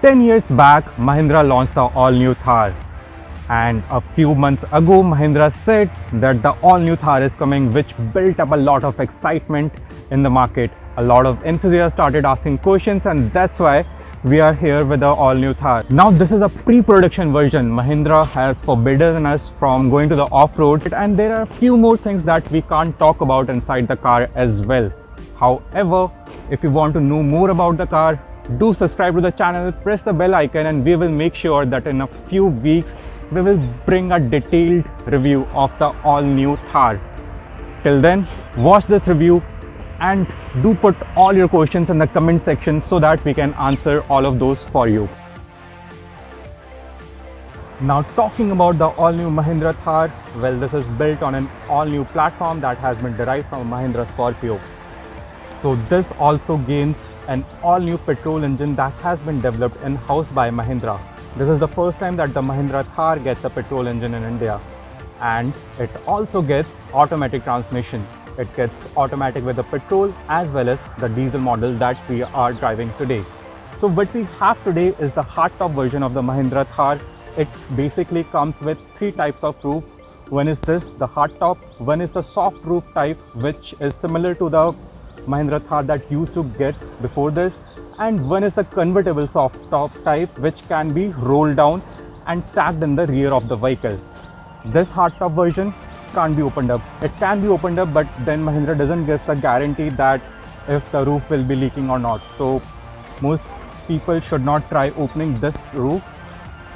10 years back, Mahindra launched the all-new Thar. And a few months ago, Mahindra said that the all-new Thar is coming, which built up a lot of excitement in the market. A lot of enthusiasts started asking questions, and that's why we are here with the all-new Thar. Now, this is a pre-production version. Mahindra has forbidden us from going to the off-road, and there are a few more things that we can't talk about inside the car as well. However, if you want to know more about the car, do subscribe to the channel, press the bell icon, and we will make sure that in a few weeks we will bring a detailed review of the all-new Thar. Till then, watch this review and do put all your questions in the comment section so that we can answer all of those for you. Now, talking about the all-new Mahindra Thar, well, this is built on an all-new platform that has been derived from Mahindra Scorpio. So this also gains an all-new petrol engine that has been developed in-house by Mahindra. This is the first time that the Mahindra Thar gets a petrol engine in India, and it also gets automatic transmission. It gets automatic with the petrol as well as the diesel model that we are driving today. So what we have today is the hardtop version of the Mahindra Thar. It basically comes with three types of roof. One is this, the hardtop. One is the soft roof type, which is similar to the Mahindra Thar that used to get before this, and one is the convertible soft top type, which can be rolled down and stacked in the rear of the vehicle. This hardtop version can't be opened up. It can be opened up, but then Mahindra doesn't give the guarantee that if the roof will be leaking or not. So most people should not try opening this roof.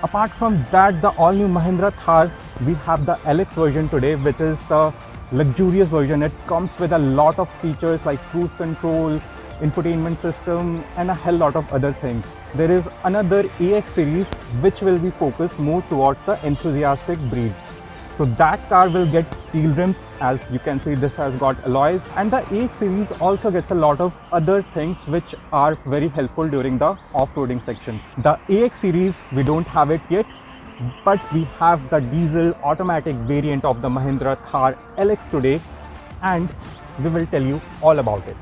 Apart from that, the all-new Mahindra Thar, we have the LX version today, which is the luxurious version. It comes with a lot of features like cruise control, infotainment system, and a hell lot of other things. There is another AX series which will be focused more towards the enthusiastic breed. So that car will get steel rims. As you can see, this has got alloys, and the AX series also gets a lot of other things which are very helpful during the off-roading section. The AX series, we don't have it yet, but we have the diesel automatic variant of the Mahindra Thar LX today, and we will tell you all about it.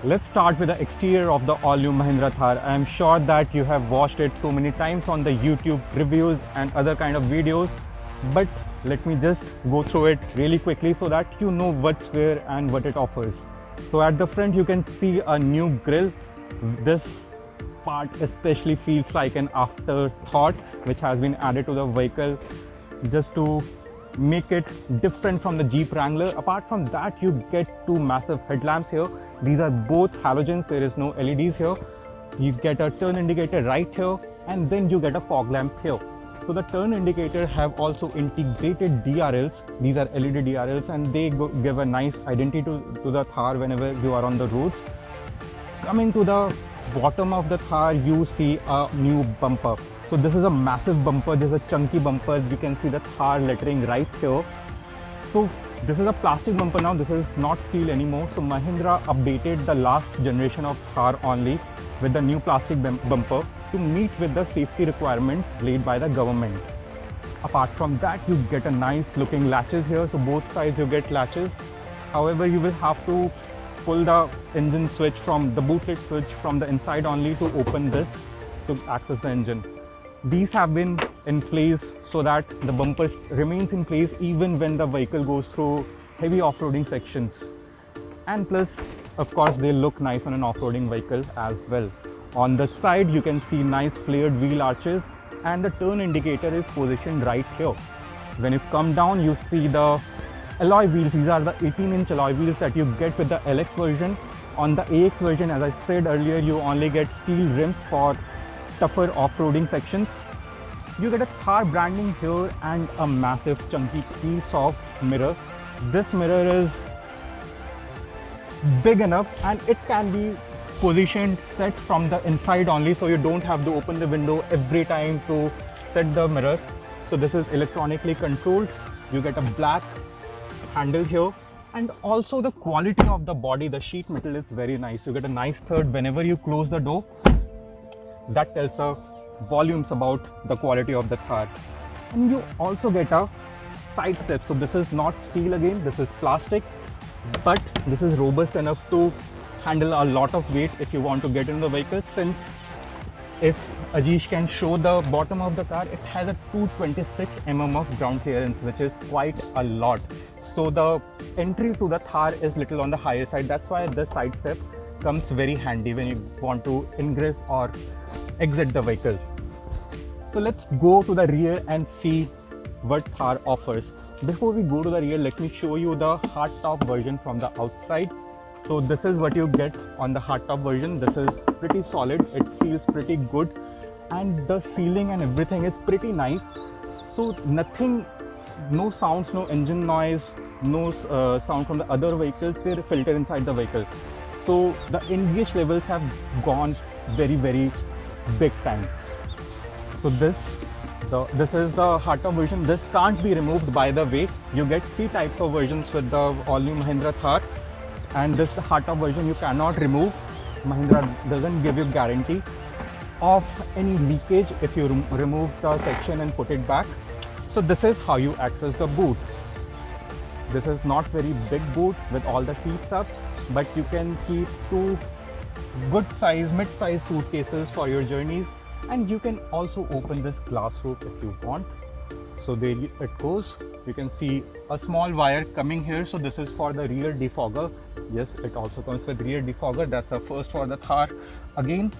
Let's start with the exterior of the all-new Mahindra Thar. I am sure that you have watched it so many times on the YouTube reviews and other kind of videos, but let me just go through it really quickly so that you know what's where and what it offers. So at the front you can see a new grille. This part especially feels like an afterthought which has been added to the vehicle just to make it different from the Jeep Wrangler. Apart from that, you get two massive headlamps here. These are both halogens, there is no LEDs here. You get a turn indicator right here, and then you get a fog lamp here. So the turn indicator have also integrated DRLs. These are LED DRLs, and they give a nice identity to the Thar whenever you are on the roads. Coming to the bottom of the Thar, you see a new bumper. So this is a massive bumper. This is a chunky bumper. You can see the Thar lettering right here. So this is a plastic bumper now. This is not steel anymore. So Mahindra updated the last generation of Thar only with the new plastic bumper to meet with the safety requirements laid by the government. Apart from that, you get a nice looking latches here. So both sides you get latches. However, you will have to pull the engine switch from the boot lid switch from the inside only to open this to access the engine. These have been in place so that the bumper remains in place even when the vehicle goes through heavy off-roading sections. And plus, of course, they look nice on an off-roading vehicle as well. On the side, you can see nice flared wheel arches, and the turn indicator is positioned right here. When you come down, you see the alloy wheels. These are the 18-inch alloy wheels that you get with the LX version. On the AX version, as I said earlier, you only get steel rims for tougher off-roading sections. You get a Thar branding here and a massive chunky piece of mirror. This mirror is big enough and it can be positioned set from the inside only, so you don't have to open the window every time to set the mirror. So this is electronically controlled. You get a black handle here, and also the quality of the body, the sheet metal is very nice. You get a nice third whenever you close the door. That tells volumes about the quality of the Thar. And you also get a side step. So this is not steel again, this is plastic, but this is robust enough to handle a lot of weight if you want to get in the vehicle. Since if Ajish can show the bottom of the car, it has a 226 mm of ground clearance, which is quite a lot. So the entry to the Thar is little on the higher side. That's why the side step comes very handy when you want to ingress or exit the vehicle. So let's go to the rear and see what Thar offers. Before we go to the rear, let me show you the hardtop version from the outside. So this is what you get on the hardtop version. This is pretty solid, it feels pretty good, and the sealing and everything is pretty nice. So nothing, no sounds, no engine noise, no sound from the other vehicles, they filter inside the vehicle. So the engage levels have gone very big time. So this is the hardtop version. This can't be removed, by the way. You get 3 types of versions with the all-new Mahindra Thar, and this hardtop version you cannot remove. Mahindra doesn't give you guarantee of any leakage if you remove the section and put it back. So this is how you access the boot. This is not very big boot with all the seats up, but you can keep 2 good size, mid-size suitcases for your journeys, and you can also open this glass roof if you want. So there it goes. You can see a small wire coming here. So this is for the rear defogger. Yes, it also comes with rear defogger. That's the first for the Thar again.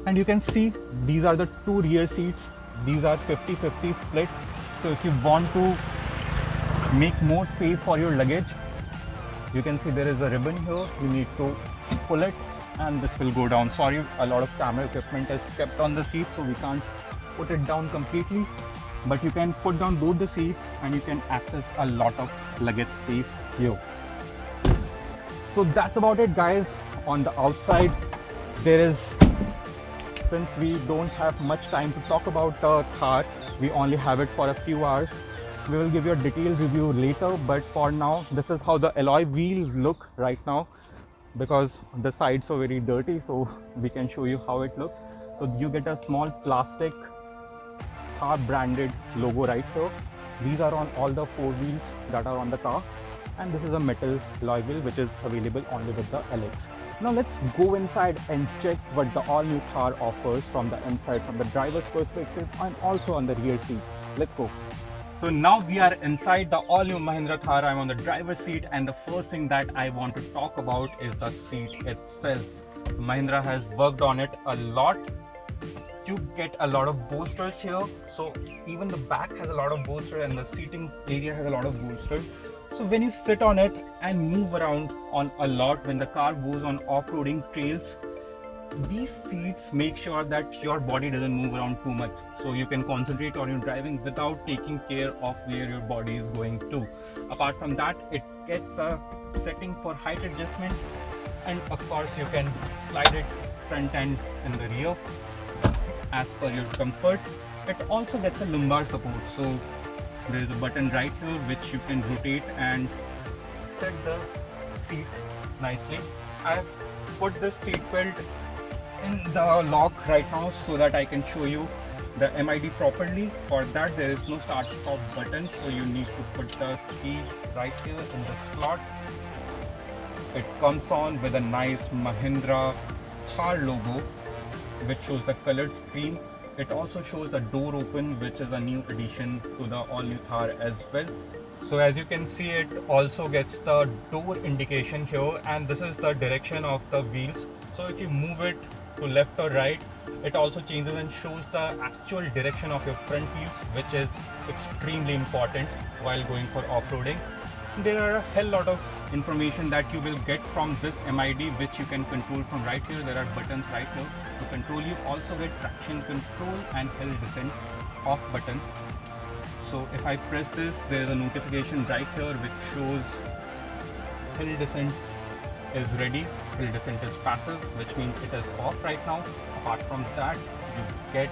And you can see these are the 2 rear seats. These are 50-50 split. So if you want to make more space for your luggage, you can see there is a ribbon here. You need to pull it and this will go down. Sorry, a lot of camera equipment is kept on the seat, so we can't put it down completely, but you can put down both the seats and you can access a lot of luggage space here. So that's about it, guys. On the outside, there is, since we don't have much time to talk about the Thar, we only have it for a few hours. We will give you a detailed review later, but for now, this is how the alloy wheels look right now, because the sides are very dirty, so we can show you how it looks. So you get a small plastic Thar branded logo right here. These are on all the 4 wheels that are on the car, and this is a metal alloy wheel which is available only with the LX. Now let's go inside and check what the all new Thar offers from the inside, from the driver's perspective, and also on the rear seat. Let's go. So now we are inside the all new Mahindra Thar. I'm on the driver's seat, and the first thing that I want to talk about is the seat itself. Mahindra has worked on it a lot. You get a lot of bolsters here, so even the back has a lot of bolster and the seating area has a lot of bolster. So when you sit on it and move around on a lot, when the car goes on off-roading trails, these seats make sure that your body doesn't move around too much, so you can concentrate on your driving without taking care of where your body is going to. Apart from that, it gets a setting for height adjustment, and of course you can slide it front and in the rear as per your comfort. It also gets a lumbar support, so there is a button right here which you can rotate and set the seat nicely. I have put this seat belt in the lock right now so that I can show you the MID properly. For that, there is no start stop button, so you need to put the key right here in the slot. It comes on with a nice Mahindra Thar logo which shows the colored screen. It also shows the door open, which is a new addition to the all new Thar as well. So as you can see, it also gets the door indication here, and this is the direction of the wheels. So if you move it to left or right, it also changes and shows the actual direction of your front wheels, which is extremely important while going for off-roading. There are a hell lot of information that you will get from this MID, which you can control from right here. There are buttons right here to control. You also get traction control and hill descent off button. So if I press this, there is a notification right here which shows hill descent is ready, hill descent is passive, which means it is off right now. Apart from that, you get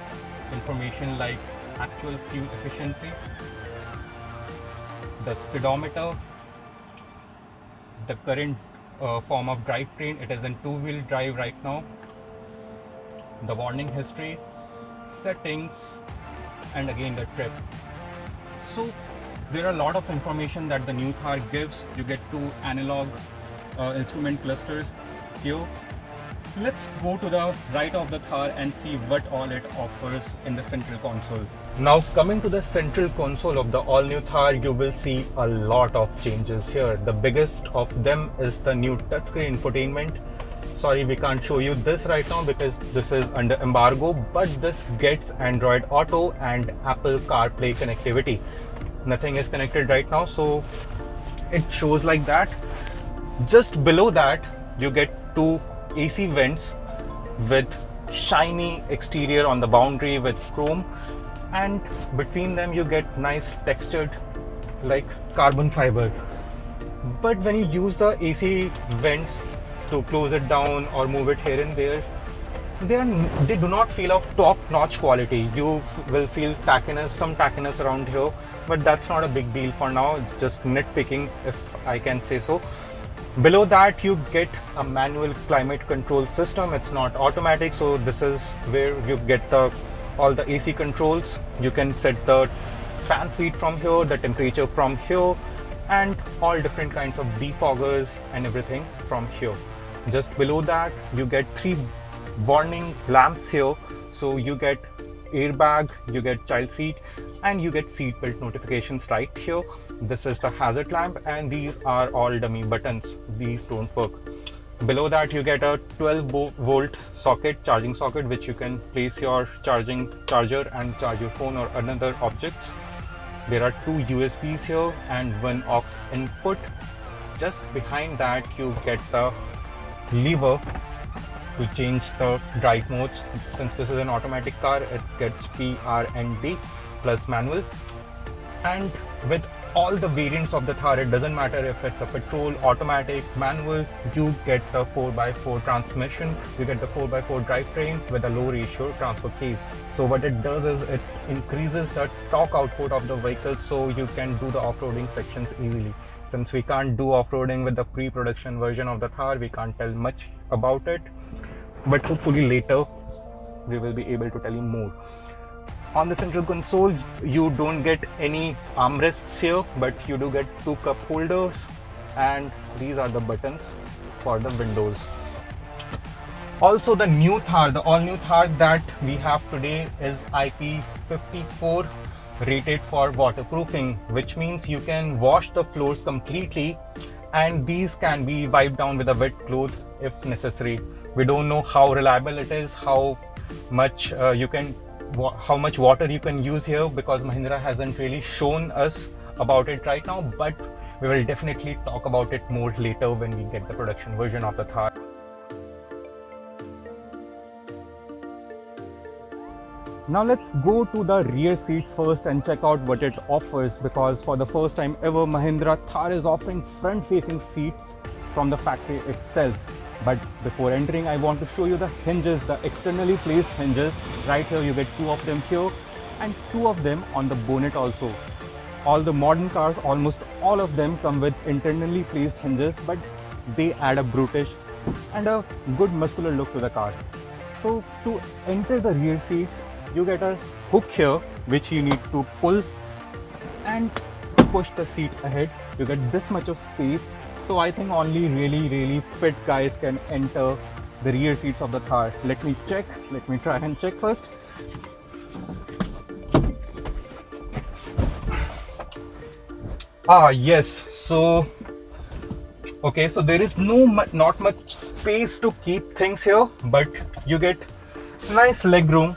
information like actual fuel efficiency, the speedometer, the current form of drivetrain. It is in 2-wheel drive right now, the warning history, settings, and again the trip. So there are a lot of information that the new Thar gives. You get 2 analog instrument clusters. here. Let's go to the right of the Thar and see what all it offers in the central console. Now coming to the central console of the all new Thar, you will see a lot of changes here. The biggest of them is the new touchscreen infotainment. Sorry, we can't show you this right now because this is under embargo, but this gets Android Auto and Apple CarPlay connectivity. Nothing is connected right now, so it shows like that. Just below that, you get two AC vents with shiny exterior on the boundary with chrome, and between them you get nice textured like carbon fiber. But when you use the AC vents to close it down or move it here and there, they do not feel of top-notch quality. You will feel tackiness, some tackiness around here, but that's not a big deal for now. It's just nitpicking, if I can say so. Below that, you get a manual climate control system. It's not automatic, so this is where you get all the AC controls. You can set the fan speed from here, the temperature from here, and all different kinds of defoggers and everything from here. Just below that, you get 3 warning lamps here. So you get airbag, you get child seat, and you get seat belt notifications right here. This is the hazard lamp, and these are all dummy buttons. These don't work. Below that, you get a 12-volt socket, charging socket, which you can place your charger and charge your phone or another objects. There are 2 USBs here and 1 aux input. Just behind that, you get the lever to change the drive modes. Since this is an automatic car, it gets P, R and D plus manual. And with all the variants of the Thar, it doesn't matter if it's a petrol, automatic, manual, you get the 4x4 transmission, you get the 4x4 drivetrain with a low ratio transfer case. So what it does is it increases the torque output of the vehicle, so you can do the off-roading sections easily. Since we can't do off-roading with the pre-production version of the Thar, we can't tell much about it, but hopefully later we will be able to tell you more. On the central console, you don't get any armrests here, but you do get 2 cup holders, and these are the buttons for the windows. Also, the new Thar, the all new Thar that we have today is IP54 rated for waterproofing, which means you can wash the floors completely, and these can be wiped down with a wet cloth if necessary. We don't know how reliable it is, how much water you can use here, because Mahindra hasn't really shown us about it right now, but we will definitely talk about it more later when we get the production version of the Thar. Now let's go to the rear seat first and check out what it offers, because for the first time ever, Mahindra Thar is offering front-facing seats from the factory itself. But before entering, I want to show you the hinges, the externally placed hinges. Right here you get 2 of them here and 2 of them on the bonnet also. All the modern cars, almost all of them come with internally placed hinges, but they add a brutish and a good muscular look to the car. So to enter the rear seats, you get a hook here which you need to pull and push the seat ahead. You get this much of space. So I think only really fit guys can enter the rear seats of the Thar. Let me try and check first. Yes, so okay, so there is not much space to keep things here, but you get nice leg room.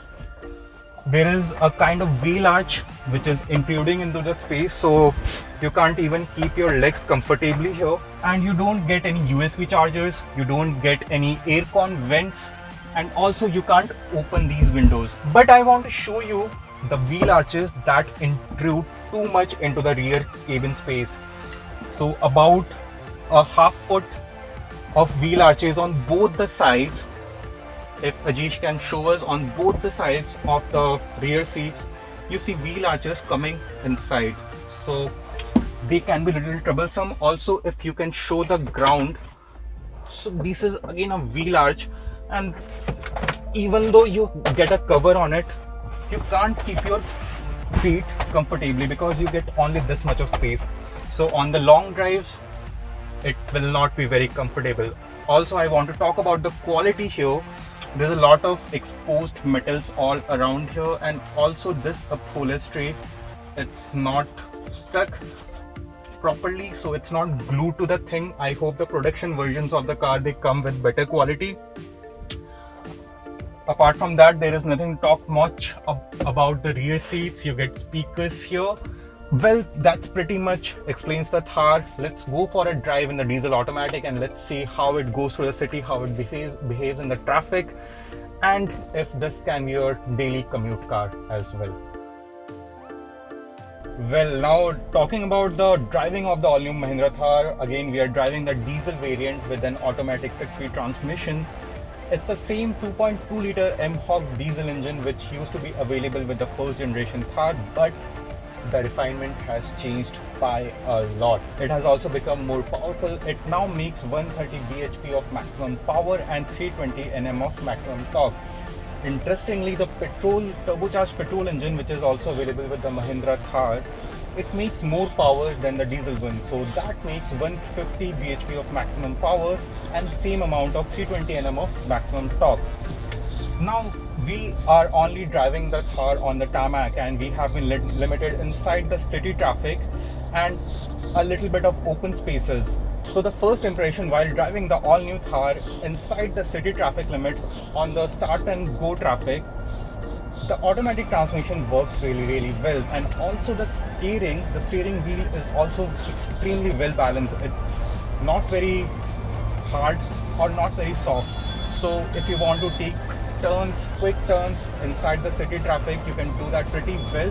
There is a kind of wheel arch which is intruding into the space, so you can't even keep your legs comfortably here, and you don't get any USB chargers, you don't get any air con vents, and also you can't open these windows. But I want to show you the wheel arches that intrude too much into the rear cabin space. So about a half foot of wheel arches on both the sides. If Ajish can show us, on both the sides of the rear seats, you see wheel arches coming inside. So they can be a little troublesome. Also, if you can show the ground, so this is again a wheel arch, and even though you get a cover on it, you can't keep your feet comfortably because you get only this much of space. So on the long drives, it will not be very comfortable. Also, I want to talk about the quality here. There's a lot of exposed metals all around here, and also this upholstery, it's not stuck properly, so it's not glued to the thing. I hope the production versions of the car, they come with better quality. Apart from that, there is nothing to talk much about the rear seats. You get speakers here. Well, that's pretty much explains the Thar. Let's go for a drive in the diesel automatic and let's see how it goes through the city, how it behaves in the traffic, and if this can be your daily commute car as well. Well, now talking about the driving of the all-new Mahindra Thar, again we are driving the diesel variant with an automatic 6-speed transmission. It's the same 2.2 liter M-Hawk diesel engine which used to be available with the first generation Thar, but the refinement has changed by a lot. It has also become more powerful. It now makes 130 bhp of maximum power and 320 Nm of maximum torque. Interestingly, the turbocharged petrol engine, which is also available with the Mahindra Thar, it makes more power than the diesel one. So that makes 150 bhp of maximum power and same amount of 320 Nm of maximum torque. Now we are only driving the Thar on the tarmac, and we have been limited inside the city traffic and a little bit of open spaces. So the first impression while driving the all-new Thar inside the city traffic limits on the start and go traffic, the automatic transmission works really well, and also the steering wheel is also extremely well balanced. It's not very hard or not very soft. So if you want to take quick turns inside the city traffic, you can do that pretty well.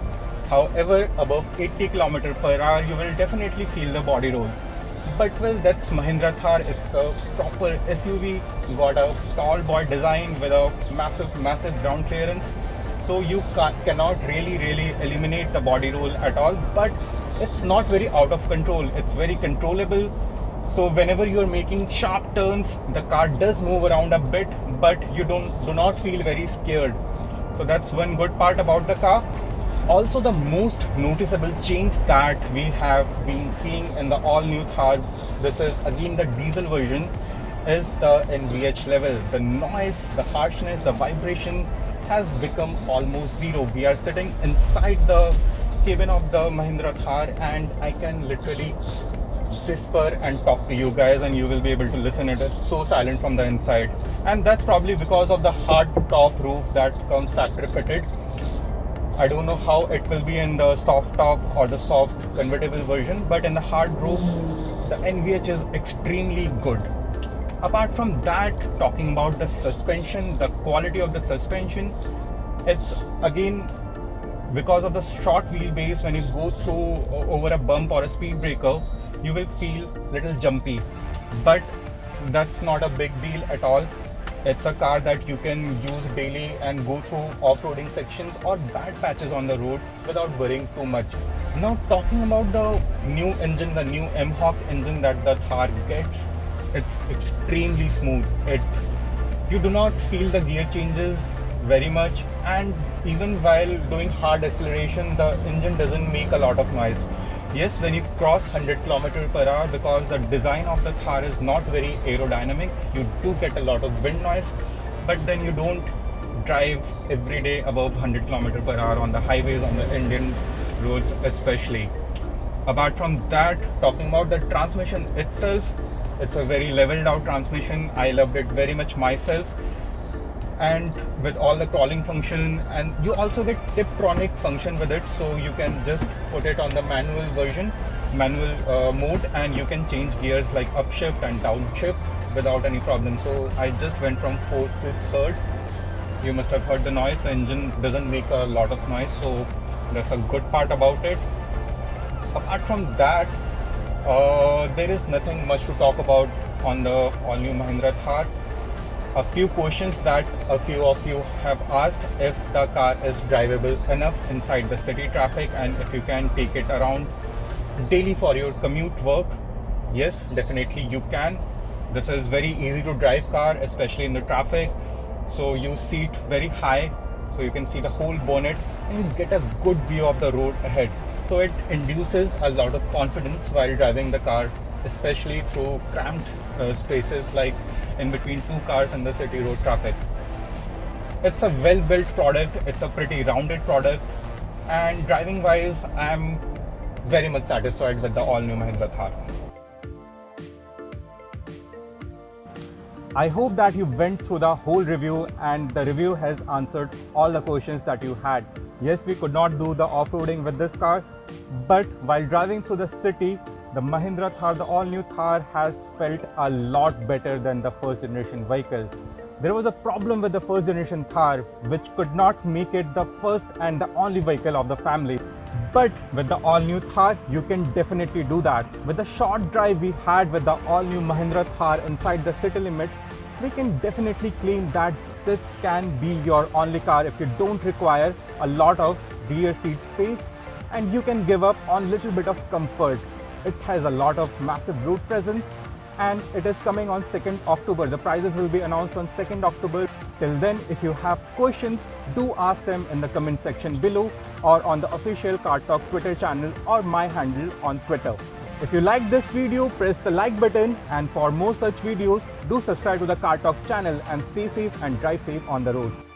However, above 80 km/h, you will definitely feel the body roll. But well, that's Mahindra Thar. It's a proper SUV, got a tall boy design with a massive ground clearance. So you cannot really eliminate the body roll at all. But it's not very out of control. It's very controllable. So whenever you're making sharp turns, the car does move around a bit, but you do not feel very scared. So that's one good part about the car. Also, the most noticeable change that we have been seeing in the all-new Thar, this is again the diesel version, is the NVH level. The noise, the harshness, the vibration has become almost zero. We are sitting inside the cabin of the Mahindra Thar, and I can literally whisper and talk to you guys, and you will be able to listen. It is so silent from the inside, and that's probably because of the hard top roof that comes factory fitted. I don't know how it will be in the soft top or the soft convertible version, but in the hard roof, the NVH is extremely good. Apart from that, talking about the suspension, the quality of the suspension, it's again because of the short wheelbase. When you go through over a bump or a speed breaker, you will feel little jumpy, but that's not a big deal at all. It's a car that you can use daily and go through off-roading sections or bad patches on the road without worrying too much. Now talking about the new engine, the new M-Hawk engine that the Thar gets, it's extremely smooth. You do not feel the gear changes very much, and even while doing hard acceleration, the engine doesn't make a lot of noise. Yes, when you cross 100 km/h, because the design of the Thar is not very aerodynamic, you do get a lot of wind noise, but then you don't drive every day above 100 km/h on the highways, on the Indian roads especially. Apart from that, talking about the transmission itself, it's a very leveled out transmission. I loved it very much myself, and with all the crawling function, and you also get Tiptronic function with it, so you can just put it on the manual mode, and you can change gears like upshift and downshift without any problem. So I just went from 4th to 3rd. You must have heard the noise. The engine doesn't make a lot of noise, so that's a good part about it. Apart from that, there is nothing much to talk about on the all-new Mahindra Thar. A few questions that a few of you have asked: if the car is drivable enough inside the city traffic, and if you can take it around daily for your commute work. Yes, definitely you can. This is very easy to drive car, especially in the traffic. So you seat very high, so you can see the whole bonnet and you get a good view of the road ahead. So it induces a lot of confidence while driving the car especially through cramped spaces like in between two cars in the city road traffic. It's a well-built product, it's a pretty rounded product, and driving wise, I'm very much satisfied with the all-new Mahindra Thar. I hope that you went through the whole review and the review has answered all the questions that you had. Yes, we could not do the off-roading with this car, but while driving through the city, the Mahindra Thar, the all-new Thar, has felt a lot better than the first generation vehicle. There was a problem with the first generation Thar which could not make it the first and the only vehicle of the family. But with the all-new Thar, you can definitely do that. With the short drive we had with the all-new Mahindra Thar inside the city limits, we can definitely claim that this can be your only car if you don't require a lot of rear seat space, and you can give up on little bit of comfort. It has a lot of massive road presence, and it is coming on 2nd October. The prices will be announced on 2nd October. Till then, if you have questions, do ask them in the comment section below or on the official Car Talk Twitter channel or my handle on Twitter. If you like this video, press the like button, and for more such videos, do subscribe to the Car Talk channel and stay safe and drive safe on the road.